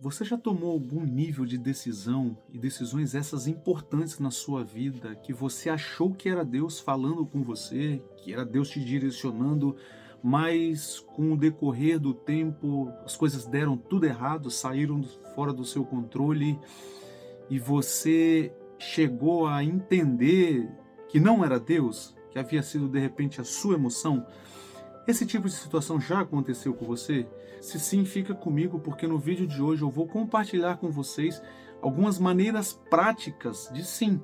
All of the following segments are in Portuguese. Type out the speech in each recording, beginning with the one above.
Você já tomou algum nível de decisão e decisões essas importantes na sua vida que você achou que era Deus falando com você, que era Deus te direcionando, mas com o decorrer do tempo as coisas deram tudo errado, saíram fora do seu controle e você chegou a entender que não era Deus, que havia sido de repente a sua emoção? Esse tipo de situação já aconteceu com você? Se sim, fica comigo, porque no vídeo de hoje eu vou compartilhar com vocês algumas maneiras práticas de sim,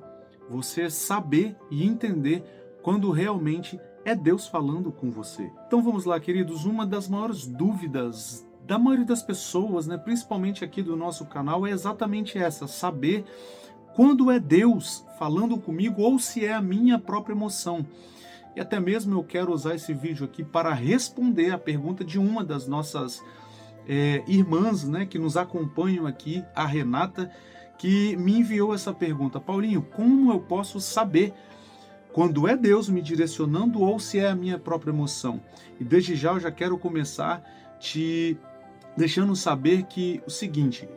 você saber e entender quando realmente é Deus falando com você. Então vamos lá, queridos, uma das maiores dúvidas da maioria das pessoas, né, principalmente aqui do nosso canal, é exatamente essa: saber quando é Deus falando comigo ou se é a minha própria emoção. E até mesmo eu quero usar esse vídeo aqui para responder a pergunta de uma das nossas irmãs, né, que nos acompanham aqui, a Renata, que me enviou essa pergunta: Paulinho, como eu posso saber quando é Deus me direcionando ou se é a minha própria emoção? E desde já eu já quero começar te deixando saber que o seguinte,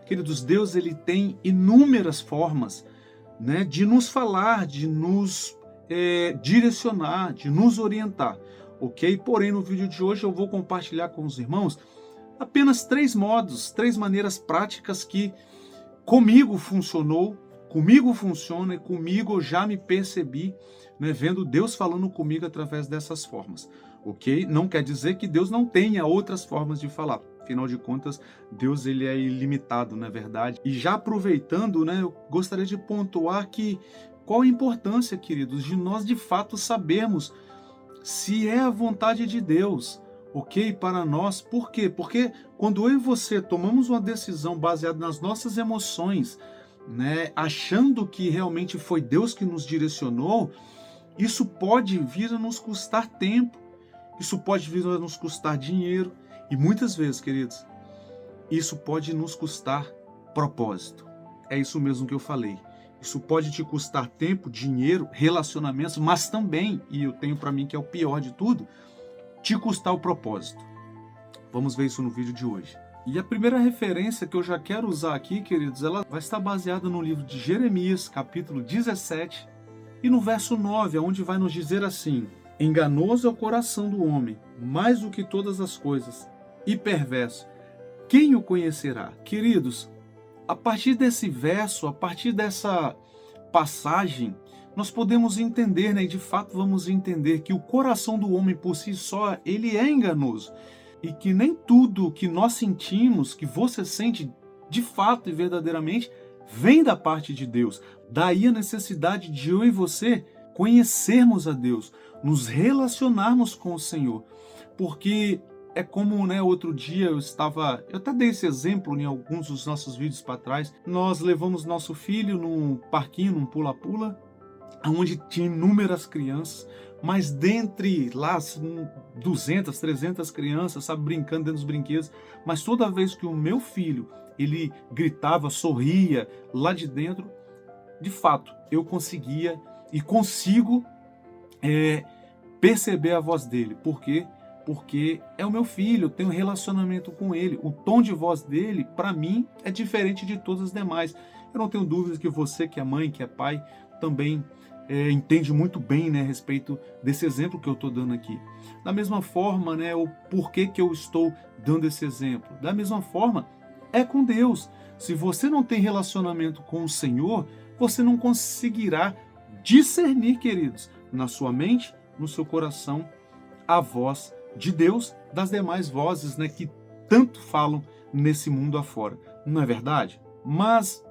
queridos, Deus ele tem inúmeras formas, né, de nos falar, de nos direcionar, de nos orientar, ok? Porém, no vídeo de hoje eu vou compartilhar com os irmãos apenas três modos, três maneiras práticas que comigo funcionou, comigo funciona e comigo eu já me percebi, né, vendo Deus falando comigo através dessas formas, ok? Não quer dizer que Deus não tenha outras formas de falar. Afinal de contas, Deus ele é ilimitado, na verdade. E já aproveitando, né, eu gostaria de pontuar que qual a importância, queridos, de nós de fato sabermos se é a vontade de Deus, ok? Para nós. Por quê? Porque quando eu e você tomamos uma decisão baseada nas nossas emoções, né, achando que realmente foi Deus que nos direcionou, isso pode vir a nos custar tempo, isso pode vir a nos custar dinheiro e muitas vezes, queridos, isso pode nos custar propósito. É isso mesmo que eu falei. Isso pode te custar tempo, dinheiro, relacionamentos, mas também, e eu tenho para mim que é o pior de tudo, te custar o propósito. Vamos ver isso no vídeo de hoje. E a primeira referência que eu já quero usar aqui, queridos, ela vai estar baseada no livro de Jeremias, capítulo 17, e no verso 9, onde vai nos dizer assim: enganoso é o coração do homem, mais do que todas as coisas, e perverso, quem o conhecerá? Queridos, a partir desse verso, a partir dessa passagem, nós podemos entender, né, e de fato vamos entender que o coração do homem por si só, ele é enganoso. E que nem tudo que nós sentimos, que você sente de fato e verdadeiramente, vem da parte de Deus. Daí a necessidade de eu e você conhecermos a Deus, nos relacionarmos com o Senhor. Porque é como, né, outro dia eu até dei esse exemplo em alguns dos nossos vídeos para trás. Nós levamos nosso filho num parquinho, num pula-pula, onde tinha inúmeras crianças, mas dentre lá 200, 300 crianças, sabe, brincando dentro dos brinquedos, mas toda vez que o meu filho, ele gritava, sorria lá de dentro, de fato, eu conseguia e consigo perceber a voz dele. Por quê? Porque é o meu filho, eu tenho um relacionamento com ele. O tom de voz dele, para mim, é diferente de todas as demais. Eu não tenho dúvidas que você, que é mãe, que é pai, também entende muito bem, né, a respeito desse exemplo que eu estou dando aqui. Da mesma forma, né, o porquê que eu estou dando esse exemplo. Da mesma forma, é com Deus. Se você não tem relacionamento com o Senhor, você não conseguirá discernir, queridos, na sua mente, no seu coração, a voz de Deus das demais vozes, né, que tanto falam nesse mundo afora. Não é verdade? Mas,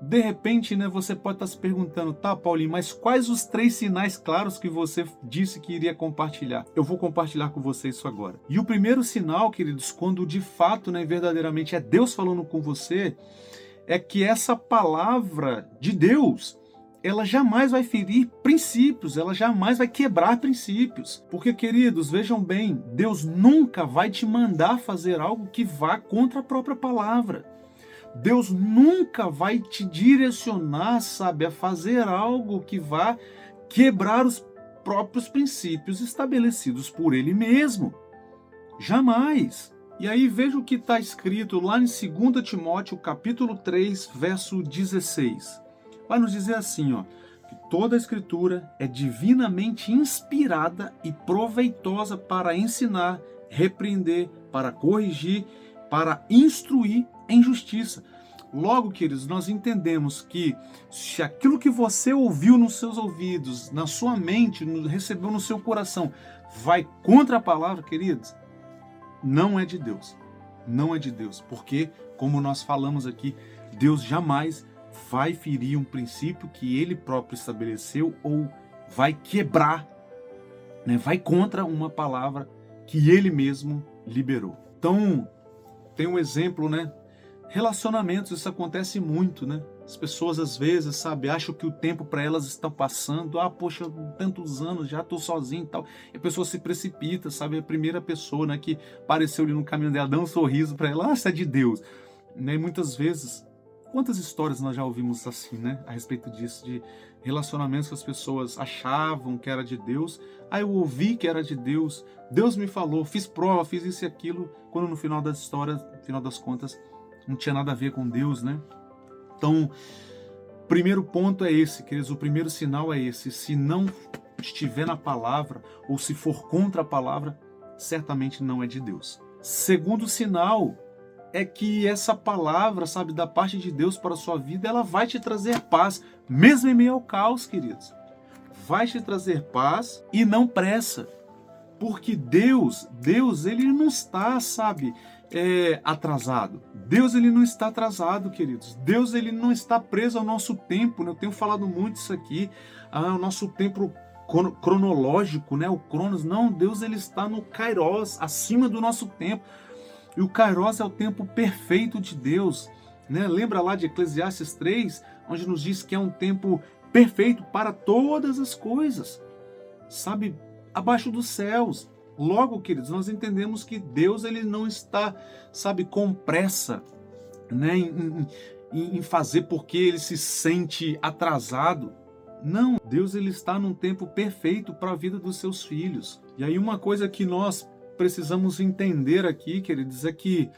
de repente, né, você pode estar se perguntando: tá, Paulinho, mas quais os três sinais claros que você disse que iria compartilhar? Eu vou compartilhar com você isso agora. E o primeiro sinal, queridos, quando de fato, né, verdadeiramente é Deus falando com você, é que essa palavra de Deus, ela jamais vai ferir princípios, ela jamais vai quebrar princípios. Porque, queridos, vejam bem, Deus nunca vai te mandar fazer algo que vá contra a própria palavra. Deus nunca vai te direcionar, sabe, a fazer algo que vá quebrar os próprios princípios estabelecidos por Ele mesmo. Jamais. E aí veja o que está escrito lá em 2 Timóteo, capítulo 3, verso 16. Vai nos dizer assim, ó, que toda a Escritura é divinamente inspirada e proveitosa para ensinar, repreender, para corrigir, para instruir em justiça. Logo, queridos, nós entendemos que se aquilo que você ouviu nos seus ouvidos, na sua mente, recebeu no seu coração, vai contra a palavra, queridos, não é de Deus. Não é de Deus. Porque, como nós falamos aqui, Deus jamais vai ferir um princípio que Ele próprio estabeleceu ou vai quebrar, né? Vai contra uma palavra que Ele mesmo liberou. Então, tem um exemplo, né? Relacionamentos, isso acontece muito, né? As pessoas às vezes, sabe, acham que o tempo para elas está passando. Ah, poxa, tantos anos, já estou sozinho e tal. E a pessoa se precipita, sabe? A primeira pessoa, né, que apareceu ali no caminho dela, dá um sorriso para ela, ah, isso é de Deus. Né? E muitas vezes, quantas histórias nós já ouvimos assim, né? A respeito disso, de relacionamentos que as pessoas achavam que era de Deus. Ah, eu ouvi que era de Deus. Deus me falou, fiz prova, fiz isso e aquilo. Quando no final das histórias, no final das contas, não tinha nada a ver com Deus, né? Então, o primeiro ponto é esse, queridos, o primeiro sinal é esse. Se não estiver na palavra, ou se for contra a palavra, certamente não é de Deus. Segundo sinal é que essa palavra, sabe, da parte de Deus para a sua vida, ela vai te trazer paz, mesmo em meio ao caos, queridos. Vai te trazer paz e não pressa. Porque Deus, ele não está, sabe, atrasado. Deus, ele não está atrasado, queridos. Deus, ele não está preso ao nosso tempo, né? Eu tenho falado muito isso aqui, ao nosso tempo cronológico, né? O Cronos. Não, Deus, ele está no Kairos, acima do nosso tempo. E o Kairos é o tempo perfeito de Deus, né? Lembra lá de Eclesiastes 3, onde nos diz que é um tempo perfeito para todas as coisas, sabe, abaixo dos céus. Logo, queridos, nós entendemos que Deus, ele não está, sabe, com pressa, né, em fazer porque ele se sente atrasado. Não, Deus, ele está num tempo perfeito para a vida dos seus filhos. E aí uma coisa que nós precisamos entender aqui, queridos, é que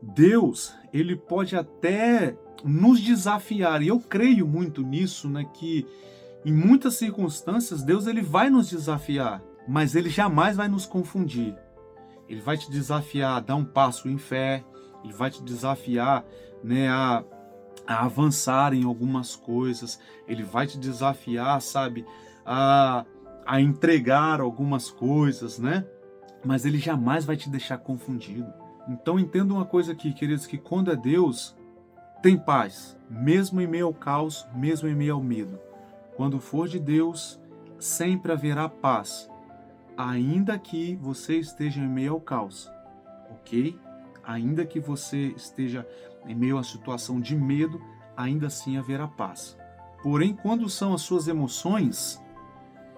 Deus, ele pode até nos desafiar, e eu creio muito nisso, né, que em muitas circunstâncias Deus, ele vai nos desafiar, mas ele jamais vai nos confundir. Ele vai te desafiar a dar um passo em fé, ele vai te desafiar, né, a avançar em algumas coisas, ele vai te desafiar, sabe, a entregar algumas coisas, né? Mas ele jamais vai te deixar confundido. Então entenda uma coisa aqui, queridos, que quando é Deus, tem paz, mesmo em meio ao caos, mesmo em meio ao medo. Quando for de Deus, sempre haverá paz, ainda que você esteja em meio ao caos, ok? Ainda que você esteja em meio a situação de medo, ainda assim haverá paz. Porém, quando são as suas emoções,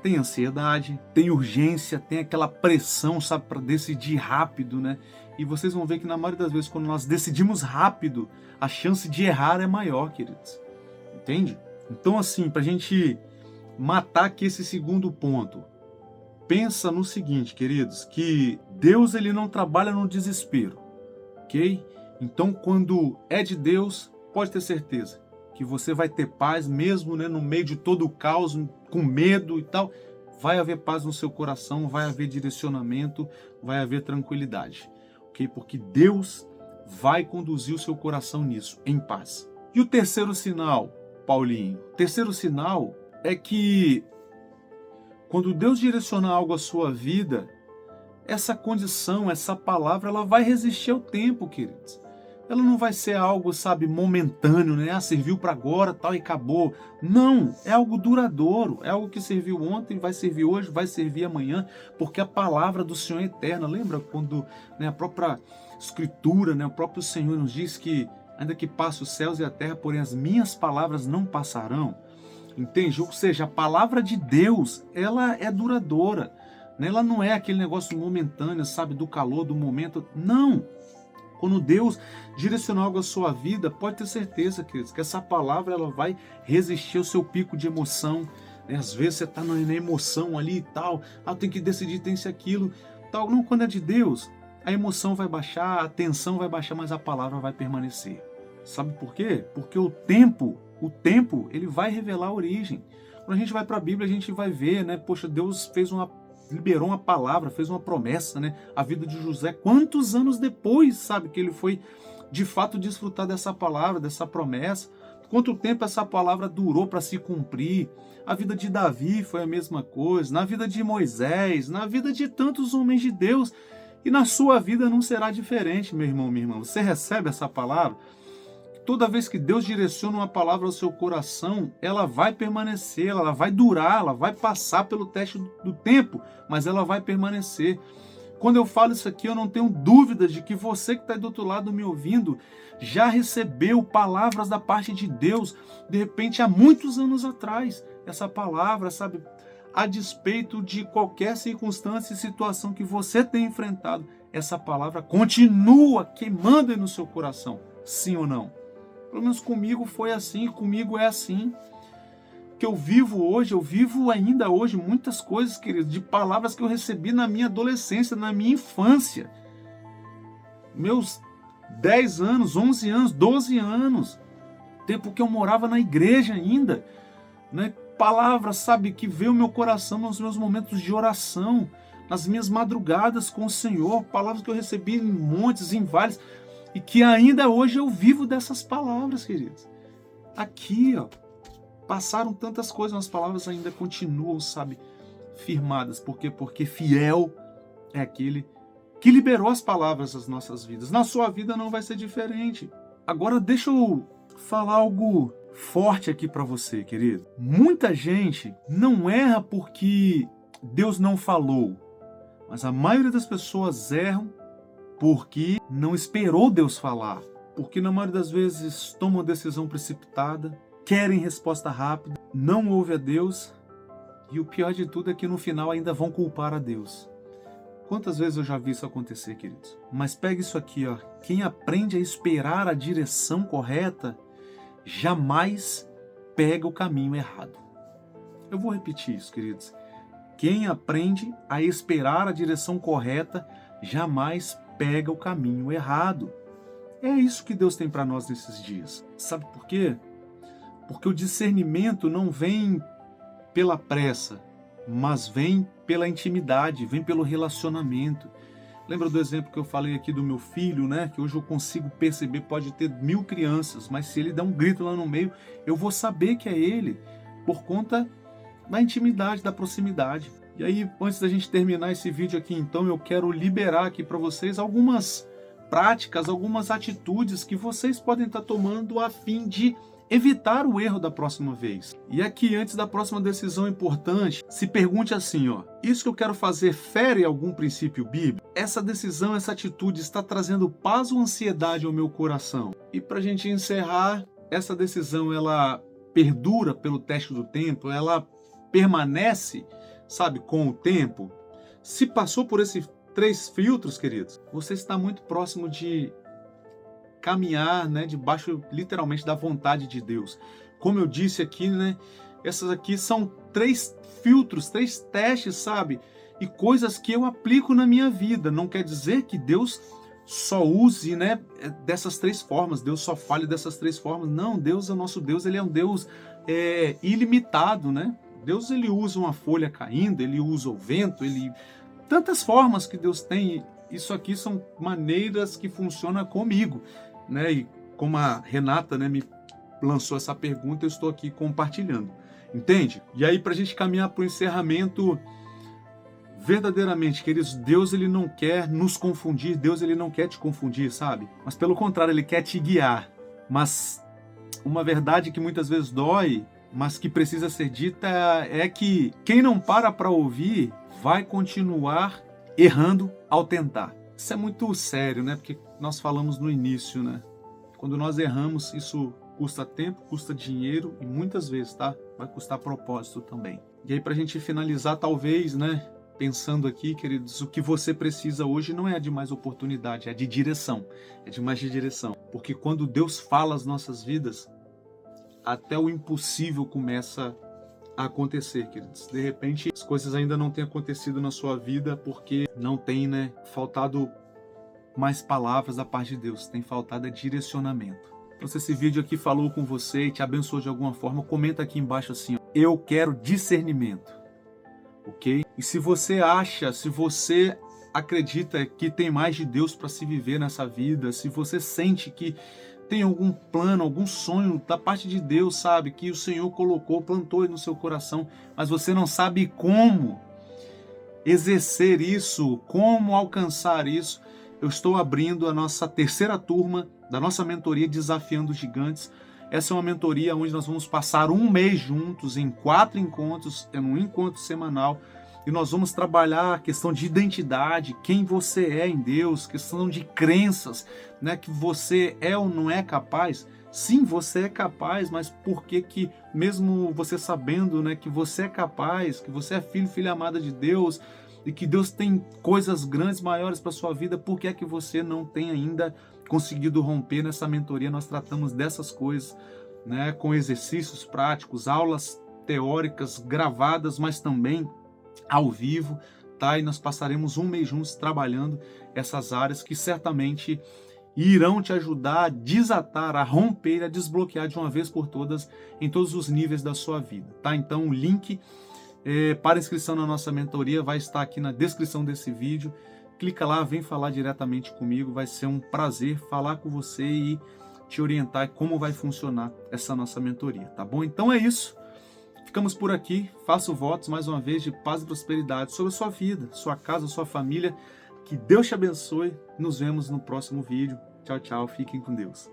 tem ansiedade, tem urgência, tem aquela pressão, sabe, para decidir rápido, né? E vocês vão ver que na maioria das vezes, quando nós decidimos rápido, a chance de errar é maior, queridos. Entende? Então, assim, para a gente matar aqui esse segundo ponto, pensa no seguinte, queridos, que Deus, ele não trabalha no desespero, ok? Então, quando é de Deus, pode ter certeza que você vai ter paz, mesmo, né, no meio de todo o caos, com medo e tal, vai haver paz no seu coração, vai haver direcionamento, vai haver tranquilidade, ok? Porque Deus vai conduzir o seu coração nisso, em paz. E o terceiro sinal, Paulinho? O terceiro sinal é que quando Deus direcionar algo à sua vida, essa condição, essa palavra, ela vai resistir ao tempo, queridos. Ela não vai ser algo, sabe, momentâneo, né? Ah, serviu para agora, tal, e acabou. Não, é algo duradouro, é algo que serviu ontem, vai servir hoje, vai servir amanhã, porque a palavra do Senhor é eterna. Lembra quando, né, a própria Escritura, né, o próprio Senhor nos diz que ainda que passe os céus e a terra, porém as minhas palavras não passarão. Entende? Ou seja, a palavra de Deus, ela é duradoura, né? Ela não é aquele negócio momentâneo, sabe, do calor, do momento. Não! Quando Deus direcionar algo à sua vida, pode ter certeza, queridos, que essa palavra, ela vai resistir ao seu pico de emoção, né? Às vezes você está na emoção ali e tal, ah, tem que decidir, tem isso, aquilo, tal. Não, quando é de Deus, a emoção vai baixar, a tensão vai baixar, mas a palavra vai permanecer. Sabe por quê? Porque o tempo, ele vai revelar a origem. Quando a gente vai para a Bíblia, a gente vai ver, né? Poxa, Deus liberou uma palavra, fez uma promessa, né? A vida de José, quantos anos depois, sabe, que ele foi de fato desfrutar dessa palavra, dessa promessa? Quanto tempo essa palavra durou para se cumprir? A vida de Davi foi a mesma coisa, na vida de Moisés, na vida de tantos homens de Deus, e na sua vida não será diferente, meu irmão, minha irmã. Você recebe essa palavra? Toda vez que Deus direciona uma palavra ao seu coração, ela vai permanecer, ela vai durar, ela vai passar pelo teste do tempo, mas ela vai permanecer. Quando eu falo isso aqui, eu não tenho dúvida de que você que está do outro lado me ouvindo já recebeu palavras da parte de Deus, de repente há muitos anos atrás. Essa palavra, sabe, a despeito de qualquer circunstância e situação que você tenha enfrentado, essa palavra continua queimando aí no seu coração, sim ou não? Pelo menos comigo foi assim, comigo é assim. Que eu vivo hoje, eu vivo ainda hoje muitas coisas, queridos, de palavras que eu recebi na minha adolescência, na minha infância. Meus 10 anos, 11 anos, 12 anos. Tempo que eu morava na igreja ainda. Né? Palavras, sabe, que veio ao meu coração nos meus momentos de oração, nas minhas madrugadas com o Senhor. Palavras que eu recebi em montes, em vales. E que ainda hoje eu vivo dessas palavras, queridos. Aqui, ó, passaram tantas coisas, mas as palavras ainda continuam, sabe, firmadas. Por quê? Porque fiel é aquele que liberou as palavras das nossas vidas. Na sua vida não vai ser diferente. Agora deixa eu falar algo forte aqui para você, querido. Muita gente não erra porque Deus não falou, mas a maioria das pessoas erram porque não esperou Deus falar, porque na maioria das vezes tomam uma decisão precipitada, querem resposta rápida, não ouvem a Deus, e o pior de tudo é que no final ainda vão culpar a Deus. Quantas vezes eu já vi isso acontecer, queridos? Mas pega isso aqui, ó. Quem aprende a esperar a direção correta, jamais pega o caminho errado. Eu vou repetir isso, queridos. Quem aprende a esperar a direção correta, jamais pega o caminho errado. É isso que Deus tem para nós nesses dias. Sabe por quê? Porque o discernimento não vem pela pressa, mas vem pela intimidade, vem pelo relacionamento. Lembra do exemplo que eu falei aqui do meu filho, né? Que hoje eu consigo perceber, pode ter 1000 crianças, mas se ele der um grito lá no meio, eu vou saber que é ele, por conta da intimidade, da proximidade. E aí, antes da gente terminar esse vídeo aqui, então, eu quero liberar aqui para vocês algumas práticas, algumas atitudes que vocês podem estar tomando a fim de evitar o erro da próxima vez. E aqui, antes da próxima decisão importante, se pergunte assim, ó, isso que eu quero fazer fere algum princípio bíblico? Essa decisão, essa atitude está trazendo paz ou ansiedade ao meu coração? E para a gente encerrar, essa decisão, ela perdura pelo teste do tempo? Ela permanece, sabe, com o tempo? Se passou por esses 3 filtros, queridos, você está muito próximo de caminhar, né, debaixo, literalmente, da vontade de Deus. Como eu disse aqui, né, essas aqui são 3 filtros, 3 testes, sabe, e coisas que eu aplico na minha vida. Não quer dizer que Deus só use, né, dessas 3 formas, Deus só fale dessas 3 formas. Não, Deus é o nosso Deus, Ele é um Deus ilimitado, né? Deus, ele usa uma folha caindo, ele usa o vento, ele... tantas formas que Deus tem. Isso aqui são maneiras que funcionam comigo, né? E como a Renata, né, me lançou essa pergunta, eu estou aqui compartilhando, entende? E aí, para a gente caminhar para o encerramento, verdadeiramente, queridos, Deus, ele não quer nos confundir, Deus, ele não quer te confundir, sabe? Mas pelo contrário, ele quer te guiar. Mas uma verdade que muitas vezes dói, mas que precisa ser dita, é que quem não para ouvir vai continuar errando ao tentar. Isso é muito sério, né? Porque nós falamos no início, né? Quando nós erramos, isso custa tempo, custa dinheiro e muitas vezes, tá? Vai custar propósito também. E aí, pra gente finalizar, talvez, né? Pensando aqui, queridos, o que você precisa hoje não é de mais oportunidade, é de direção. É de mais de direção. Porque quando Deus fala as nossas vidas, até o impossível começa a acontecer, queridos. De repente, as coisas ainda não têm acontecido na sua vida porque não tem, né, faltado mais palavras da parte de Deus, tem faltado é direcionamento. Então, se esse vídeo aqui falou com você e te abençoou de alguma forma, comenta aqui embaixo assim, ó, eu quero discernimento, ok? E se você acredita que tem mais de Deus para se viver nessa vida, se você sente que tem algum plano, algum sonho da parte de Deus, sabe, que o Senhor colocou, plantou aí no seu coração, mas você não sabe como exercer isso, como alcançar isso, eu estou abrindo a nossa terceira turma da nossa mentoria Desafiando os Gigantes. Essa é uma mentoria onde nós vamos passar um mês juntos em 4 encontros, em um encontro semanal, e nós vamos trabalhar a questão de identidade, quem você é em Deus, questão de crenças, né, que você é ou não é capaz. Sim, você é capaz, mas por que mesmo você sabendo, né, que você é capaz, que você é filho, filha amada de Deus, e que Deus tem coisas grandes, maiores para sua vida, por que é que você não tem ainda conseguido romper? Nessa mentoria nós tratamos dessas coisas, né, com exercícios práticos, aulas teóricas gravadas, mas também ao vivo, tá? E nós passaremos um mês juntos trabalhando essas áreas que certamente irão te ajudar a desatar, a romper, a desbloquear de uma vez por todas em todos os níveis da sua vida, tá? Então o link para inscrição na nossa mentoria vai estar aqui na descrição desse vídeo. Clica lá, vem falar diretamente comigo, vai ser um prazer falar com você e te orientar como vai funcionar essa nossa mentoria, tá bom? Então é isso. Ficamos por aqui, faço votos mais uma vez de paz e prosperidade sobre a sua vida, sua casa, sua família. Que Deus te abençoe. Nos vemos no próximo vídeo. Tchau, tchau. Fiquem com Deus.